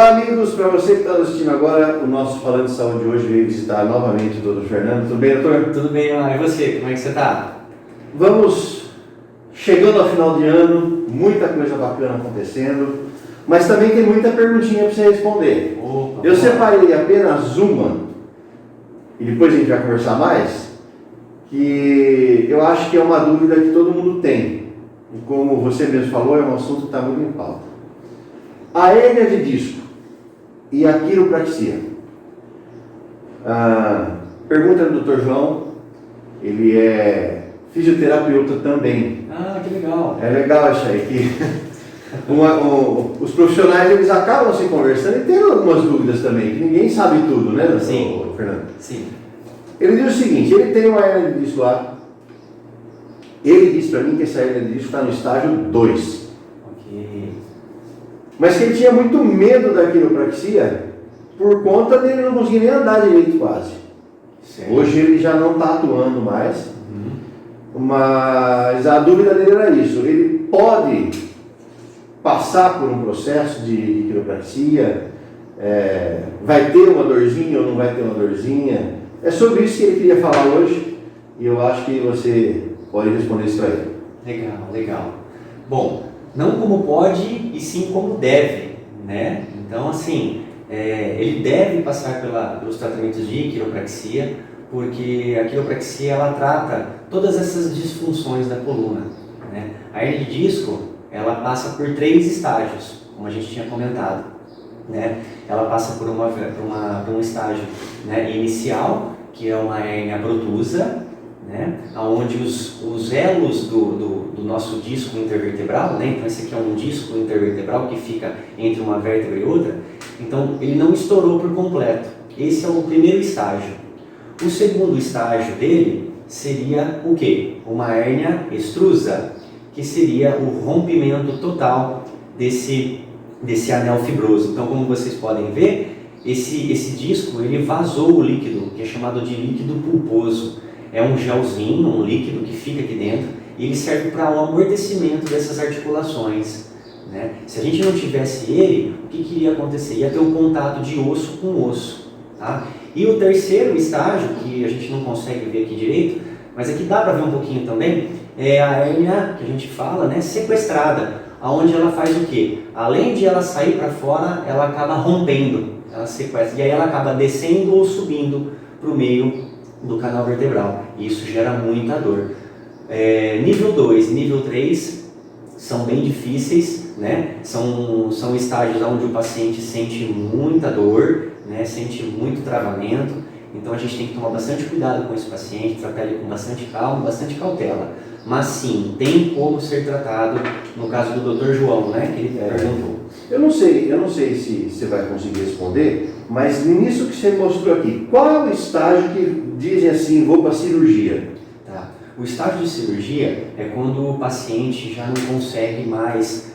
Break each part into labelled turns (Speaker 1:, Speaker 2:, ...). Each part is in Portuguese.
Speaker 1: Olá, amigos, para você que está assistindo agora, o nosso Falando de Saúde hoje veio visitar novamente o Dr. Fernando. Tudo bem, doutor?
Speaker 2: Tudo bem, e você? Como é que você está?
Speaker 1: Vamos chegando ao final de ano, muita coisa bacana acontecendo, mas também tem muita perguntinha para você responder.
Speaker 2: Opa,
Speaker 1: Eu separei apenas uma, e depois a gente vai conversar mais, que eu acho que é uma dúvida que todo mundo tem. E como você mesmo falou, é um assunto que está muito em pauta. A hérnia de disco e a quiropraxia. Pergunta do Dr. João, ele é fisioterapeuta também.
Speaker 2: Ah, que legal.
Speaker 1: É legal isso aí, que os profissionais eles acabam se conversando e tem algumas dúvidas também, que ninguém sabe tudo, né,
Speaker 2: Sim.
Speaker 1: Fernando?
Speaker 2: Sim.
Speaker 1: Ele diz o seguinte, ele tem uma hérnia de disco lá, ele disse para mim que essa hérnia de disco está no estágio 2.
Speaker 2: Ok.
Speaker 1: Mas que ele tinha muito medo da quiropraxia por conta dele não conseguir nem andar direito quase.
Speaker 2: Certo.
Speaker 1: Hoje ele já não está atuando mais, mas a dúvida dele era isso. Ele pode passar por um processo de quiropraxia, vai ter uma dorzinha ou não vai ter uma dorzinha. É sobre isso que ele queria falar hoje e eu acho que você pode responder isso para ele.
Speaker 2: Legal, legal. Bom, não como pode e sim como deve, né? Então, assim, ele deve passar pelos tratamentos de quiropraxia, porque a quiropraxia ela trata todas essas disfunções da coluna, né? A hérnia de disco ela passa por 3 estágios, como a gente tinha comentado, né? Ela passa por um estágio, né, inicial, que é uma hérnia protusa, né, onde os elos do nosso disco intervertebral, né, então esse aqui é um disco intervertebral que fica entre uma vértebra e outra, então ele não estourou por completo. Esse é o primeiro estágio. O segundo estágio dele seria o quê? Uma hérnia extrusa, que seria o rompimento total desse anel fibroso. Então, como vocês podem ver, esse disco ele vazou o líquido, que é chamado de líquido pulposo. É um gelzinho, um líquido que fica aqui dentro e ele serve para o amortecimento dessas articulações, né? Se a gente não tivesse ele, o que iria acontecer? Ia ter um contato de osso com osso, tá? E o terceiro estágio, que a gente não consegue ver aqui direito, mas aqui dá para ver um pouquinho também, é a hérnia que a gente fala, né, sequestrada, aonde ela faz o quê? Além de ela sair para fora, ela acaba rompendo, ela sequestra, e aí ela acaba descendo ou subindo para o meio do canal vertebral, e isso gera muita dor. Nível 2, nível 3 são bem difíceis, né? São estágios onde o paciente sente muita dor, né? Sente muito travamento, então a gente tem que tomar bastante cuidado com esse paciente, tratar ele com bastante calma, bastante cautela. Mas sim, tem como ser tratado, no caso do Dr. João, né, que ele perguntou.
Speaker 1: Eu não sei se você vai conseguir responder, mas nisso que você mostrou aqui, qual é o estágio que dizem assim, vou para a cirurgia?
Speaker 2: Tá. O estágio de cirurgia é quando o paciente já não consegue mais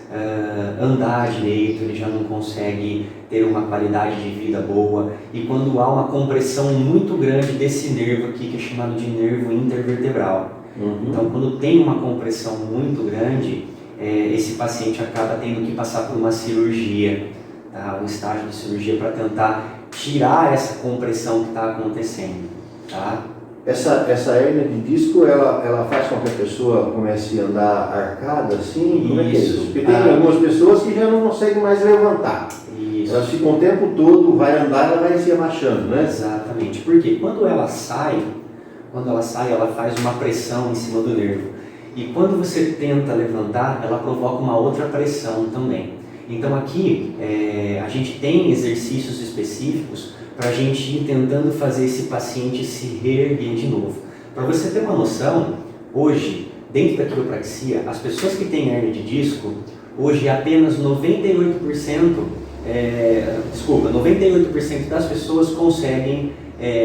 Speaker 2: andar direito, ele já não consegue ter uma qualidade de vida boa, e quando há uma compressão muito grande desse nervo aqui, que é chamado de nervo intervertebral. Então, quando tem uma compressão muito grande, esse paciente acaba tendo que passar por uma cirurgia, tá? Um estágio de cirurgia para tentar tirar essa compressão que está acontecendo, tá?
Speaker 1: Essa hérnia de disco, ela faz com que a pessoa comece a andar arcada assim? Como é que é isso? Porque tem algumas pessoas que já não conseguem mais levantar.
Speaker 2: Isso.
Speaker 1: Elas ficam o tempo todo, vai andar, ela vai se abaixando, né?
Speaker 2: Exatamente, porque quando ela sai, ela faz uma pressão em cima do nervo. E quando você tenta levantar, ela provoca uma outra pressão também. Então aqui, a gente tem exercícios específicos para a gente ir tentando fazer esse paciente se reerguer de novo. Para você ter uma noção, hoje, dentro da quiropraxia, as pessoas que têm hérnia de disco, hoje apenas 98% das pessoas conseguem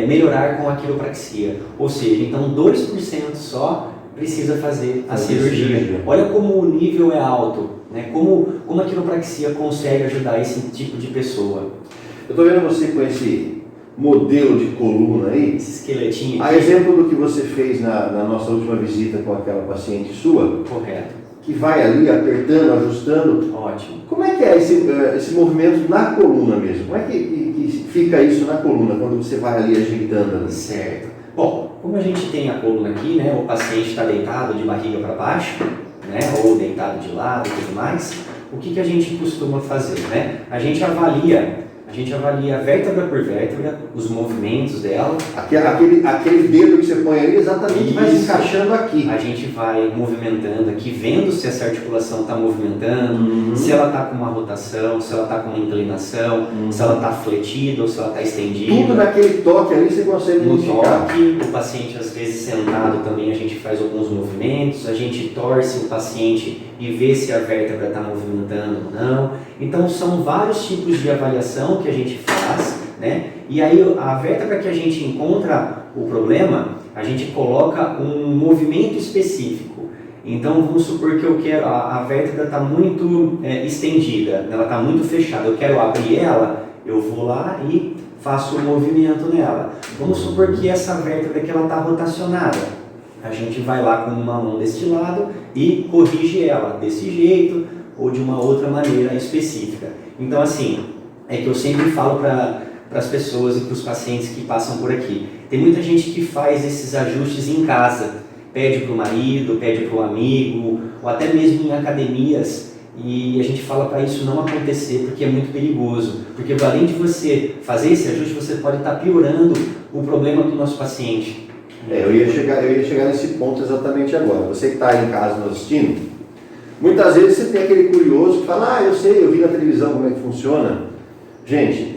Speaker 2: melhorar com a quiropraxia, ou seja, então 2% só precisa fazer a cirurgia. Olha como o nível é alto, né? Como a quiropraxia consegue ajudar esse tipo de pessoa.
Speaker 1: Eu estou vendo você com esse modelo de coluna aí,
Speaker 2: esse esqueletinho
Speaker 1: a
Speaker 2: aqui.
Speaker 1: exemplo do que você fez na nossa última visita com aquela paciente sua,
Speaker 2: Correto.
Speaker 1: que vai ali apertando, ajustando.
Speaker 2: Ótimo.
Speaker 1: Como é que é esse movimento na coluna mesmo? Como é que fica isso na coluna quando você vai ali ajeitando ali?
Speaker 2: Certo. Bom, como a gente tem a coluna aqui, né, o paciente está deitado de barriga para baixo, né, ou deitado de lado e tudo mais, o que a gente costuma fazer, né? A gente avalia vértebra por vértebra, os movimentos dela.
Speaker 1: Aquele dedo que você põe ali exatamente vai se encaixando aqui.
Speaker 2: A gente vai movimentando aqui, vendo se essa articulação está movimentando, se ela está com uma rotação, se ela está com uma inclinação, se ela está fletida ou se ela está estendida.
Speaker 1: Tudo naquele toque ali você consegue
Speaker 2: No
Speaker 1: identificar.
Speaker 2: toque, o paciente às vezes sentado também a gente faz alguns movimentos, a gente torce o paciente e vê se a vértebra está movimentando ou não. Então são vários tipos de avaliação que a gente faz, né? E aí a vértebra que a gente encontra o problema, a gente coloca um movimento específico. Então vamos supor que eu quero, a vértebra está muito estendida, ela está muito fechada, eu quero abrir ela, eu vou lá e faço o movimento nela. Vamos supor que essa vértebra que ela está rotacionada, a gente vai lá com uma mão deste lado e corrige ela desse jeito ou de uma outra maneira específica. Então assim, é que eu sempre falo para as pessoas e para os pacientes que passam por aqui. Tem muita gente que faz esses ajustes em casa, pede para o marido, pede para o amigo, ou até mesmo em academias, e a gente fala para isso não acontecer porque é muito perigoso, porque além de você fazer esse ajuste, você pode estar piorando o problema do nosso paciente.
Speaker 1: Eu ia chegar nesse ponto exatamente agora. Você que está em casa nos assistindo, muitas vezes você tem aquele curioso que fala, eu sei, eu vi na televisão como é que funciona. Gente,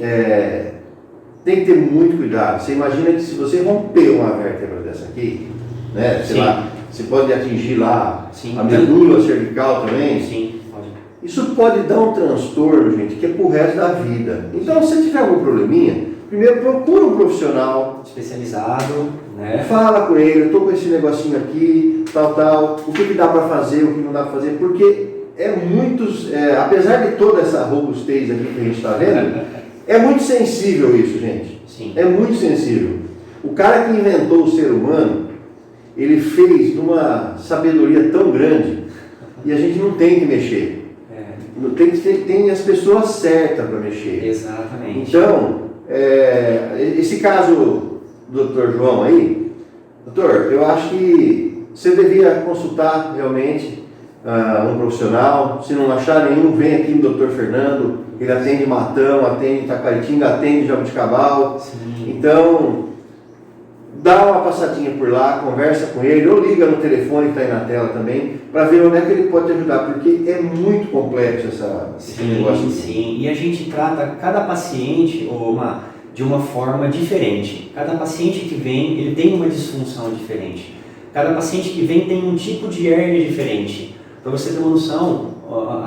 Speaker 1: tem que ter muito cuidado. Você imagina que se você romper uma vértebra dessa aqui, né, sei lá, você pode atingir lá a medula cervical também.
Speaker 2: Sim, pode.
Speaker 1: Isso pode dar um transtorno, gente, que é pro resto da vida. Então, se tiver algum probleminha, primeiro procura um profissional
Speaker 2: especializado, né?
Speaker 1: Fala com ele, eu estou com esse negocinho aqui, tal, o que dá para fazer, o que não dá para fazer, porque apesar de toda essa robustez aqui que a gente está vendo, é muito sensível isso, gente.
Speaker 2: Sim.
Speaker 1: É muito sensível. O cara que inventou o ser humano, ele fez numa sabedoria tão grande e a gente não tem que mexer. Tem as pessoas certas para mexer.
Speaker 2: Exatamente.
Speaker 1: Então, esse caso do Dr. João aí, doutor, eu acho que você devia consultar realmente um profissional. Se não achar nenhum, vem aqui no Dr. Fernando, ele atende Matão, atende Itaquaritinga, atende Jabuticabal.
Speaker 2: Sim.
Speaker 1: Então, dá uma passadinha por lá, conversa com ele, ou liga no telefone que está aí na tela também, para ver onde é que ele pode te ajudar, porque é muito complexo esse negócio.
Speaker 2: Sim, e a gente trata cada paciente de uma forma diferente. Cada paciente que vem, ele tem uma disfunção diferente. Cada paciente que vem tem um tipo de hérnia diferente. Para você ter uma noção,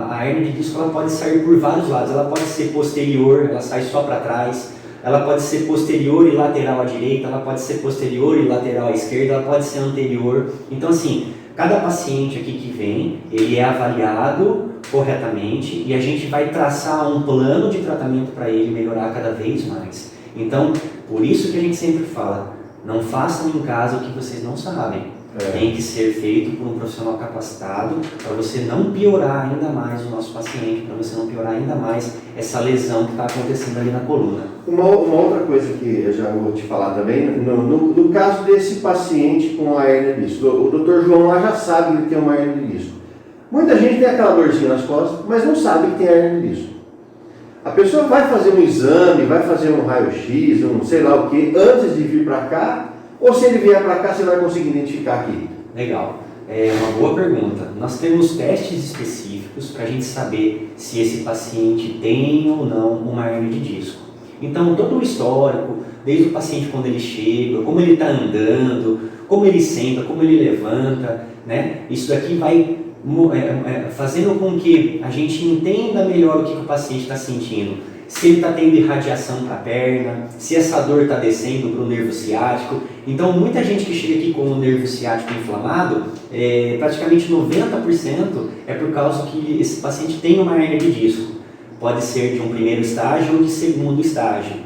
Speaker 2: a hérnia de disco ela pode sair por vários lados. Ela pode ser posterior, ela sai só para trás. Ela pode ser posterior e lateral à direita, ela pode ser posterior e lateral à esquerda, ela pode ser anterior. Então assim, cada paciente aqui que vem, ele é avaliado corretamente e a gente vai traçar um plano de tratamento para ele melhorar cada vez mais. Então, por isso que a gente sempre fala, não façam em casa o que vocês não sabem. Tem que ser feito por um profissional capacitado para você não piorar ainda mais o nosso paciente, para você não piorar ainda mais essa lesão que está acontecendo ali na coluna.
Speaker 1: Uma outra coisa que eu já vou te falar também, no caso desse paciente com a hérnia de disco, o Dr. João lá já sabe que ele tem uma hérnia de disco. Muita gente tem aquela dorzinha nas costas, mas não sabe que tem hérnia de disco. A pessoa vai fazer um exame, vai fazer um raio-x, sei lá o que, antes de vir para cá, ou se ele vier para cá, você vai conseguir identificar aqui?
Speaker 2: Legal, é uma boa pergunta. Nós temos testes específicos para a gente saber se esse paciente tem ou não uma hérnia de disco. Então, todo o histórico, desde o paciente quando ele chega, como ele está andando, como ele senta, como ele levanta, né? Isso daqui vai fazendo com que a gente entenda melhor o que o paciente está sentindo. Se ele está tendo irradiação para a perna, se essa dor está descendo para o nervo ciático. Então, muita gente que chega aqui com o nervo ciático inflamado, praticamente 90% é por causa que esse paciente tem uma hérnia de disco. Pode ser de um primeiro estágio ou de segundo estágio.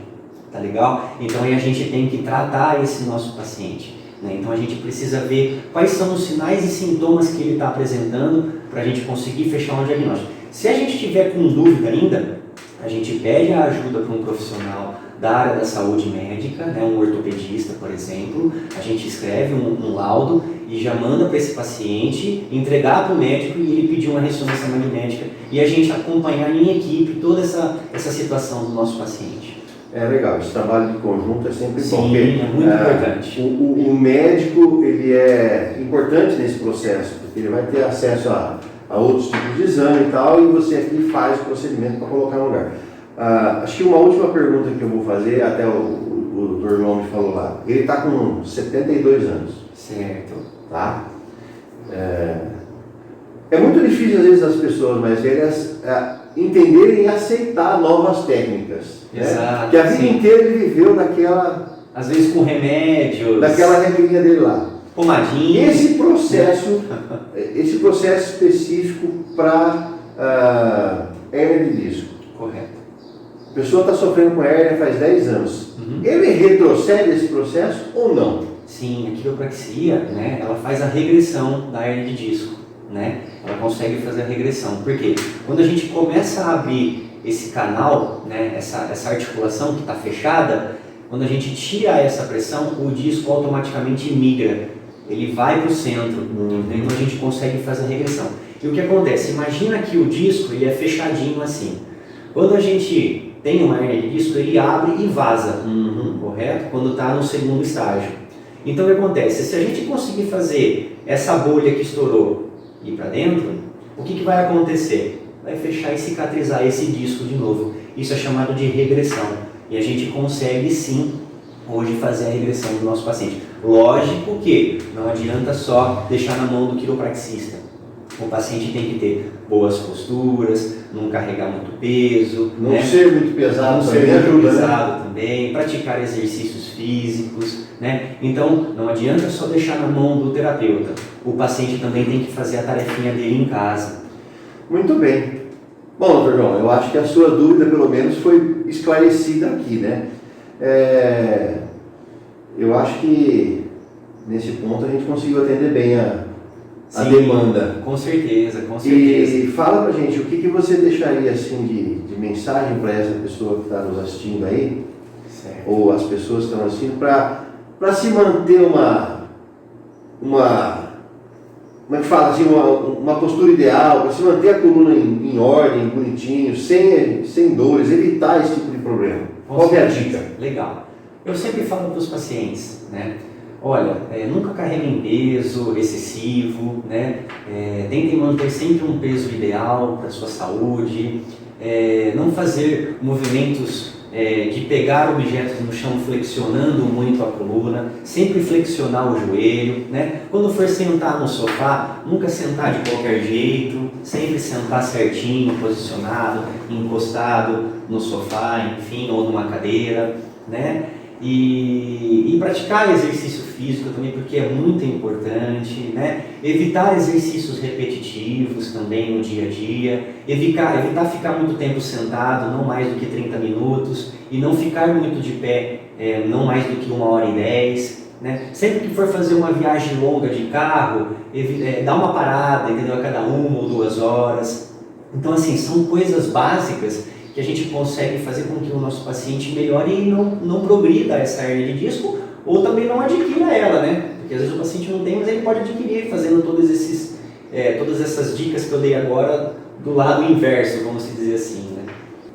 Speaker 2: tá legal? Então aí a gente tem que tratar esse nosso paciente, né? Então a gente precisa ver quais são os sinais e sintomas que ele está apresentando para a gente conseguir fechar um diagnóstico. Se a gente tiver com dúvida ainda, a gente pede a ajuda para um profissional da área da saúde médica, né, um ortopedista, por exemplo. A gente escreve um laudo e já manda para esse paciente, entregar para o médico e ele pedir uma ressonância magnética e a gente acompanhar em equipe toda essa situação do nosso paciente.
Speaker 1: É legal, esse trabalho de conjunto é sempre
Speaker 2: Sim,
Speaker 1: bom. Porque,
Speaker 2: é muito importante.
Speaker 1: O médico ele é importante nesse processo, porque ele vai ter acesso a outros tipos de exame e tal, e você aqui faz o procedimento para colocar no lugar. Acho que uma última pergunta que eu vou fazer, até o Dr. João me falou lá, ele está com 72 anos.
Speaker 2: Certo.
Speaker 1: Tá? É muito difícil às vezes as pessoas mais velhas entenderem e aceitar novas técnicas.
Speaker 2: Exato.
Speaker 1: Né? Que a vida inteira ele viveu naquela...
Speaker 2: Às vezes com remédios.
Speaker 1: Daquela regrinha dele lá.
Speaker 2: Pomadinha.
Speaker 1: Esse processo específico para hérnia de disco.
Speaker 2: Correto.
Speaker 1: A pessoa está sofrendo com hérnia faz 10 anos.
Speaker 2: Uhum.
Speaker 1: Ele retrocede esse processo ou não?
Speaker 2: Sim, a quiropraxia, né, ela faz a regressão da hérnia de disco, né? Ela consegue fazer a regressão. Por quê? Quando a gente começa a abrir esse canal, né, essa articulação que está fechada, quando a gente tira essa pressão, o disco automaticamente migra. Ele vai para o centro, né? Então a gente consegue fazer a regressão. E o que acontece? Imagina que o disco ele é fechadinho assim. Quando a gente tem uma hérnia de disco, ele abre e vaza, correto? Quando está no segundo estágio. Então o que acontece? Se a gente conseguir fazer essa bolha que estourou ir para dentro, o que vai acontecer? Vai fechar e cicatrizar esse disco de novo. Isso é chamado de regressão. E a gente consegue sim hoje fazer a regressão do nosso paciente. Lógico que não adianta só deixar na mão do quiropraxista. O paciente tem que ter boas posturas, não carregar muito peso,
Speaker 1: não ser muito pesado,
Speaker 2: não
Speaker 1: também
Speaker 2: ser muito
Speaker 1: ajuda,
Speaker 2: pesado
Speaker 1: né?
Speaker 2: também, praticar exercícios físicos, né? Então não adianta só deixar na mão do terapeuta. O paciente também tem que fazer a tarefinha dele em casa.
Speaker 1: Muito bem. Bom, doutor João, eu acho que a sua dúvida pelo menos foi esclarecida aqui, né? Eu acho que nesse ponto a gente conseguiu atender bem a demanda.
Speaker 2: Com certeza, com certeza.
Speaker 1: E fala pra gente, o que você deixaria assim de mensagem para essa pessoa que está nos assistindo aí,
Speaker 2: certo,
Speaker 1: ou as pessoas que estão assistindo, para se manter uma como é que fala assim, uma postura ideal, para se manter a coluna em ordem, bonitinho, sem dores, evitar esse tipo de problema. Qual é a dica?
Speaker 2: Legal. Eu sempre falo para os pacientes, né? Olha, nunca carreguem peso excessivo, né? Tentem manter sempre um peso ideal para a sua saúde, não fazer movimentos de pegar objetos no chão flexionando muito a coluna, sempre flexionar o joelho, né? Quando for sentar no sofá, nunca sentar de qualquer jeito, sempre sentar certinho, posicionado, encostado no sofá, enfim, ou numa cadeira, né? E praticar exercício físico também, porque é muito importante, né? Evitar exercícios repetitivos também no dia a dia, evitar ficar muito tempo sentado, não mais do que 30 minutos, e não ficar muito de pé, não mais do que 1h10, né? Sempre que for fazer uma viagem longa de carro, dá uma parada, entendeu? A cada 1 ou 2 horas. Então, assim, são coisas básicas que a gente consegue fazer com que o nosso paciente melhore e não progrida essa hérnia de disco, ou também não adquira ela, né? Porque às vezes o paciente não tem, mas ele pode adquirir fazendo todas essas dicas que eu dei agora do lado inverso, vamos dizer assim, né?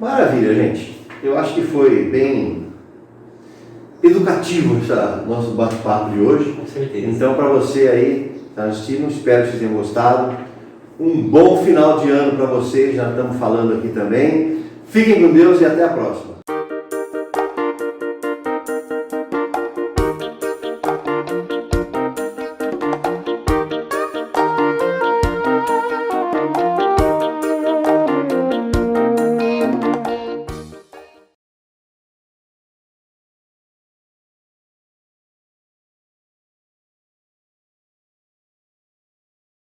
Speaker 1: Maravilha, gente. Eu acho que foi bem educativo esse nosso bate-papo de hoje.
Speaker 2: Com certeza.
Speaker 1: Então, para você aí que está assistindo, espero que vocês tenham gostado. Um bom final de ano para vocês, já estamos falando aqui também. Fiquem com Deus e até a próxima.